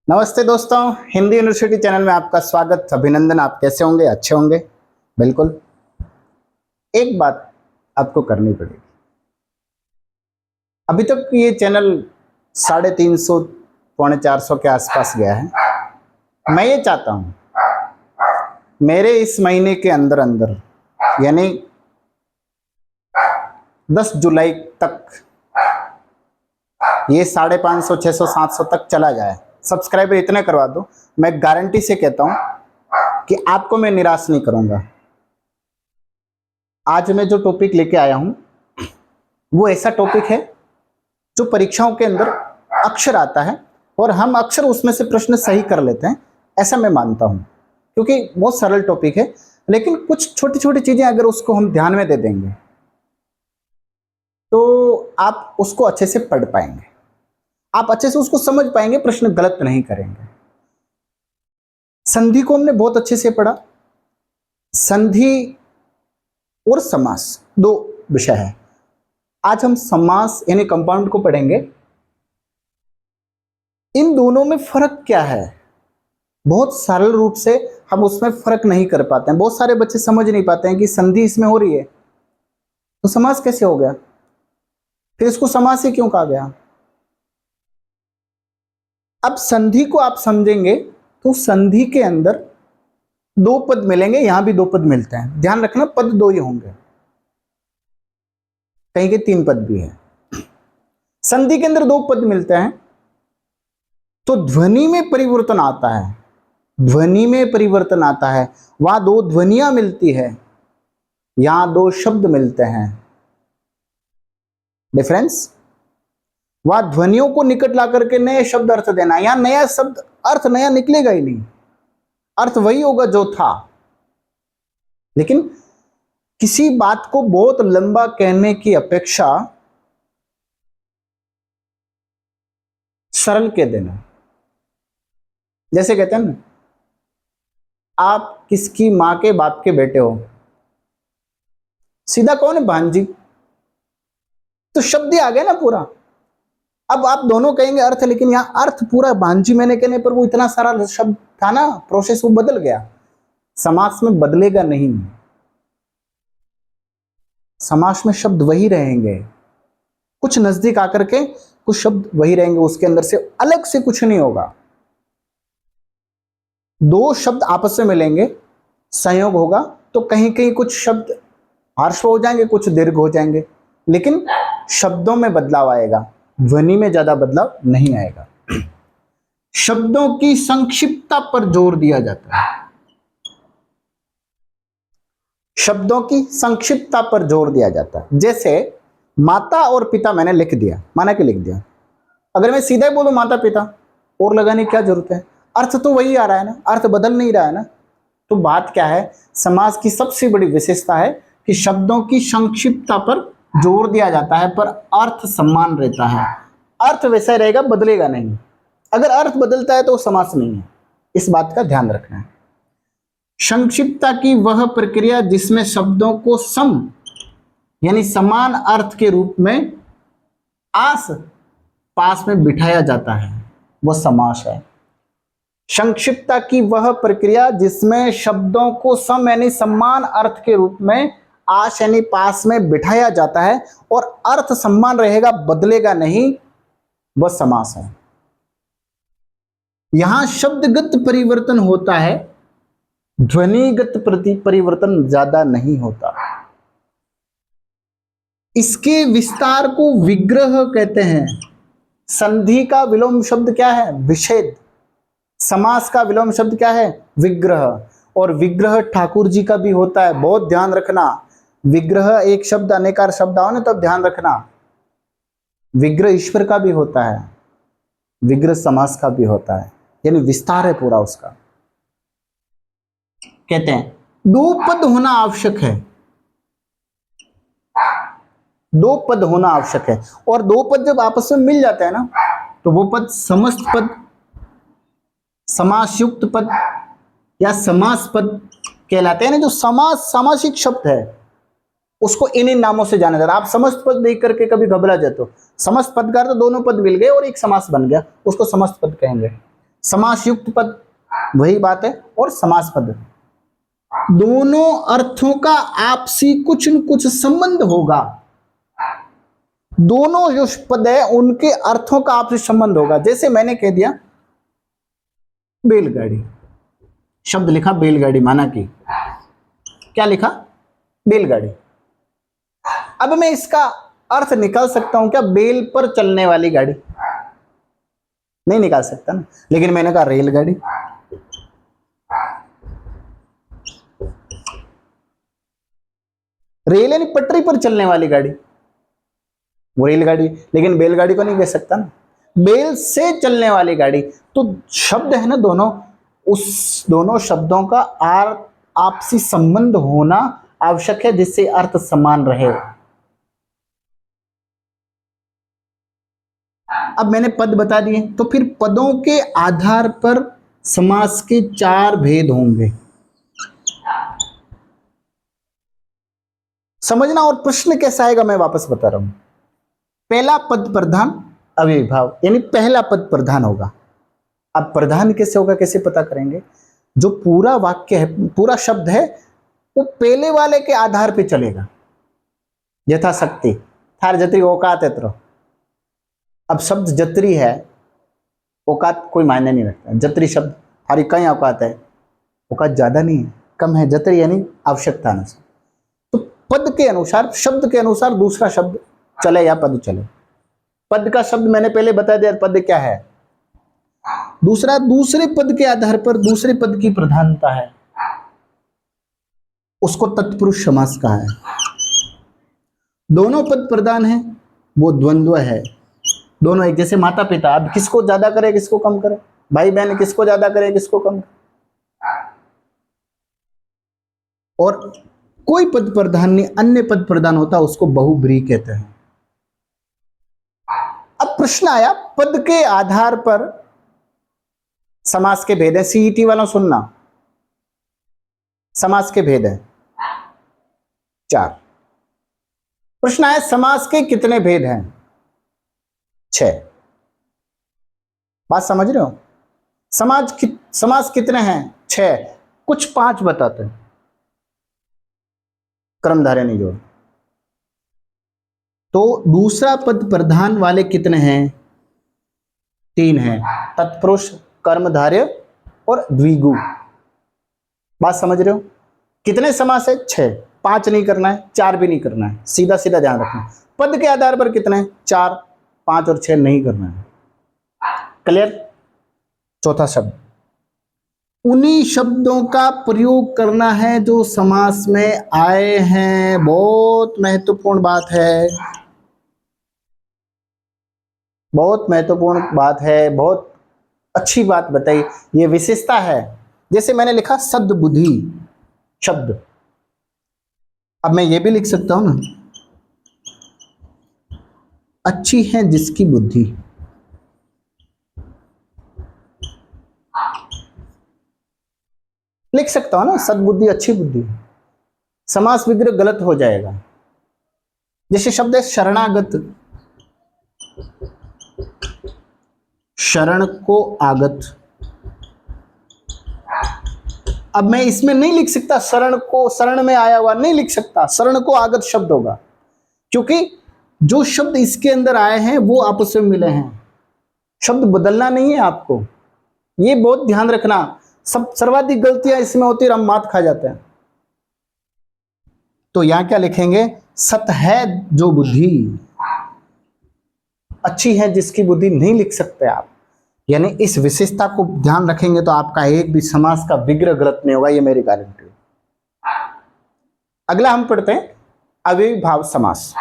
नमस्ते दोस्तों, Hindi university channel में आपका स्वागत, अभिनंदन। आप कैसे होंगे? अच्छे होंगे। बिल्कुल। एक बात आपको करनी पड़ेगी। अभी तक ये चैनल 350 पौने 400 के आसपास गया है। मैं ये चाहता हूँ मेरे इस महीने के अंदर अंदर यानी 10 जुलाई तक ये 550, 600, 700 तक चला जाए। सब्सक्राइबर इतने करवा दो, मैं गारंटी से कहता हूं कि आपको मैं निराश नहीं करूंगा। आज मैं जो टॉपिक लेके आया हूं वो ऐसा टॉपिक है जो परीक्षाओं के अंदर अक्सर आता है और हम अक्सर उसमें से प्रश्न सही कर लेते हैं, ऐसा मैं मानता हूं, क्योंकि बहुत सरल टॉपिक है। लेकिन कुछ छोटी छोटी चीजें अगर उसको हम ध्यान में दे देंगे तो आप उसको अच्छे से पढ़ पाएंगे, आप अच्छे से उसको समझ पाएंगे, प्रश्न गलत नहीं करेंगे। संधि को हमने बहुत अच्छे से पढ़ा। संधि और समास दो विषय है। आज हम समास यानी कंपाउंड को पढ़ेंगे। इन दोनों में फर्क क्या है? बहुत सरल रूप से हम उसमें फर्क नहीं कर पाते हैं। बहुत सारे बच्चे समझ नहीं पाते हैं कि संधि इसमें हो रही है तो समास कैसे हो गया, फिर इसको समास ही क्यों कहा गया। अब संधि को आप समझेंगे तो संधि के अंदर दो पद मिलेंगे, यहां भी दो पद मिलते हैं। ध्यान रखना, पद दो ही होंगे, कहीं के 3 पद भी है। संधि के अंदर दो पद मिलते हैं तो ध्वनि में परिवर्तन आता है। ध्वनि में परिवर्तन आता है, वहां दो ध्वनियां मिलती है, यहां दो शब्द मिलते हैं। डिफरेंस, वहां ध्वनियों को निकट ला करके नए शब्द अर्थ देना, यहां नया शब्द अर्थ नया निकलेगा ही नहीं, अर्थ वही होगा जो था। लेकिन किसी बात को बहुत लंबा कहने की अपेक्षा सरल कह देना। जैसे कहते हैं ना, आप किसकी मां के बाप के बेटे हो, सीधा कौन है? भांजी। तो शब्द ही आ गया ना पूरा। अब आप दोनों कहेंगे अर्थ, लेकिन यहां अर्थ पूरा भांजी मैंने कहने पर वो इतना सारा शब्द था ना, प्रोसेस वो बदल गया। समास में बदलेगा नहीं, समास में शब्द वही रहेंगे, कुछ नजदीक आकर के कुछ शब्द वही रहेंगे, उसके अंदर से अलग से कुछ नहीं होगा। दो शब्द आपस में मिलेंगे, संयोग होगा तो कहीं कहीं कुछ शब्द हर्ष हो जाएंगे, कुछ दीर्घ हो जाएंगे, लेकिन शब्दों में बदलाव आएगा, ध्वनि में ज्यादा बदलाव नहीं आएगा। शब्दों की संक्षिप्तता पर जोर दिया जाता है। शब्दों की संक्षिप्तता पर जोर दिया जाता है। जैसे माता और पिता मैंने लिख दिया, माना कि लिख दिया। अगर मैं सीधा ही बोलूं माता पिता, और लगाने की क्या जरूरत है? अर्थ तो वही आ रहा है ना, अर्थ बदल नहीं रहा है ना। तो बात क्या है, समास की सबसे बड़ी विशेषता है कि शब्दों की संक्षिप्तता पर जोर दिया जाता है, पर अर्थ समान रहता है। अर्थ वैसा रहेगा, बदलेगा नहीं। अगर अर्थ बदलता है तो समास नहीं है, इस बात का ध्यान रखना है। संक्षिप्तता की वह प्रक्रिया जिसमें शब्दों को सम यानी समान अर्थ के रूप में आस पास में बिठाया जाता है, वह समास है। संक्षिप्तता की वह प्रक्रिया जिसमें शब्दों को सम यानी समान अर्थ के रूप में आस यानी पास में बिठाया जाता है और अर्थ समान रहेगा, बदलेगा नहीं, वह समास है। यहां शब्दगत परिवर्तन होता है, ध्वनिगत परिवर्तन ज्यादा नहीं होता। इसके विस्तार को विग्रह कहते हैं। संधि का विलोम शब्द क्या है? विच्छेद। समास का विलोम शब्द क्या है? विग्रह। और विग्रह ठाकुर जी का भी होता है, बहुत ध्यान रखना। विग्रह एक शब्द अनेकार शब्द आओ ना, तब ध्यान रखना। विग्रह ईश्वर का भी होता है, विग्रह समास का भी होता है, यानी विस्तार है पूरा उसका। कहते हैं दो पद होना आवश्यक है, दो पद होना आवश्यक है। और दो पद जब आपस में मिल जाते हैं ना, तो वो पद समस्त पद, समासयुक्त पद या समास पद कहलाते हैं ना। जो समास सामासिक शब्द है उसको इन इन नामों से जाना जाता है। आप समस्त पद देख करके कभी घबरा जाते हो, समस्त पद का अर्थ दोनों पद मिल गए और एक समास बन गया, उसको समस्त पद कहेंगे। समास युक्त पद वही बात है, और समास पद, दोनों अर्थों का आपसी कुछ न कुछ संबंध होगा। दोनों जो पद है उनके अर्थों का आपसी संबंध होगा। जैसे मैंने कह दिया बैलगाड़ी, शब्द लिखा बैलगाड़ी, माना कि क्या लिखा, बैलगाड़ी। अब मैं इसका अर्थ निकाल सकता हूं क्या, बेल पर चलने वाली गाड़ी? नहीं निकाल सकता ना, लेकिन मैंने कहा रेलगाड़ी। रेल यानी पटरी पर चलने वाली गाड़ी, वो रेलगाड़ी, लेकिन बैलगाड़ी को नहीं कह सकता ना, बेल से चलने वाली गाड़ी। तो शब्द है ना दोनों, उस दोनों शब्दों का आपसी संबंध होना आवश्यक है जिससे अर्थ समान रहे। अब मैंने पद बता दिए, तो फिर पदों के आधार पर समास के 4 भेद होंगे, समझना। और प्रश्न कैसा आएगा मैं वापस बता रहा हूं। पहला पद प्रधान अव्ययीभाव, यानी पहला पद प्रधान होगा। अब प्रधान कैसे होगा, कैसे पता करेंगे? जो पूरा वाक्य है, पूरा शब्द है, वो पहले वाले के आधार पे चलेगा। यथाशक्ति, थार जत्री औकात है। अब शब्द जत्री है, औकात कोई मायने नहीं रखता। जत्री शब्द हरी कई औकात है, औकात ज्यादा नहीं है, कम है। जत्री यानी आवश्यकता अनुसार। तो पद के अनुसार, शब्द के अनुसार दूसरा शब्द चले या पद चले। पद का शब्द मैंने पहले बता दिया, पद क्या है। दूसरा, दूसरे पद के आधार पर दूसरे पद की प्रधानता है, उसको तत्पुरुष समास कहा है। दोनों पद प्रधान है, वो द्वंद्व है। दोनों एक जैसे माता पिता, अब किसको ज्यादा करे किसको कम करे, भाई बहन किसको ज्यादा करे किसको कम करे। और कोई पद प्रधान नहीं, अन्य पद प्रधान होता, उसको बहुब्रीहि कहते हैं। अब प्रश्न आया, पद के आधार पर समास के भेद है। सीईटी वालों सुनना, समास के भेद है 4। प्रश्न आया, समास के कितने भेद हैं? 6। बात समझ रहे हो? समास कितने हैं? 6। कुछ 5 बताते हैं, कर्मधारय नहीं जोड़। तो दूसरा पद प्रधान वाले कितने हैं? 3 हैं, तत्पुरुष, कर्मधारय और द्विगु। बात समझ रहे हो? कितने समास है? 6। 5 नहीं करना है, 4 भी नहीं करना है, सीधा सीधा ध्यान रखना। पद के आधार पर कितने? 4, 5 और 6 नहीं करना है। क्लियर? चौथा शब्द, उन्हीं शब्दों का प्रयोग करना है जो समास में आए हैं। बहुत महत्वपूर्ण बात है, बहुत महत्वपूर्ण बात है, बहुत अच्छी बात बताई। ये विशेषता है। जैसे मैंने लिखा सद्बुद्धि शब्द, अब मैं ये भी लिख सकता हूं ना, अच्छी है जिसकी बुद्धि। लिख सकता हूं ना, सद्बुद्धि, अच्छी बुद्धि। समास विग्रह गलत हो जाएगा। जैसे शब्द है शरणागत, शरण को आगत। अब मैं इसमें नहीं लिख सकता शरण को, शरण में आया हुआ नहीं लिख सकता, शरण को आगत शब्द होगा, क्योंकि जो शब्द इसके अंदर आए हैं वो आपस में मिले हैं। शब्द बदलना नहीं है आपको, ये बहुत ध्यान रखना। सब सर्वाधिक गलतियां इसमें होती है, हम मात खा जाते हैं। तो यहां क्या लिखेंगे? सत है जो बुद्धि, अच्छी है जिसकी बुद्धि नहीं लिख सकते आप। यानी इस विशेषता को ध्यान रखेंगे तो आपका एक भी समास का विग्रह गलत नहीं होगा, ये मेरी गारंटी है। अगला हम पढ़ते हैं अव्ययीभाव समास।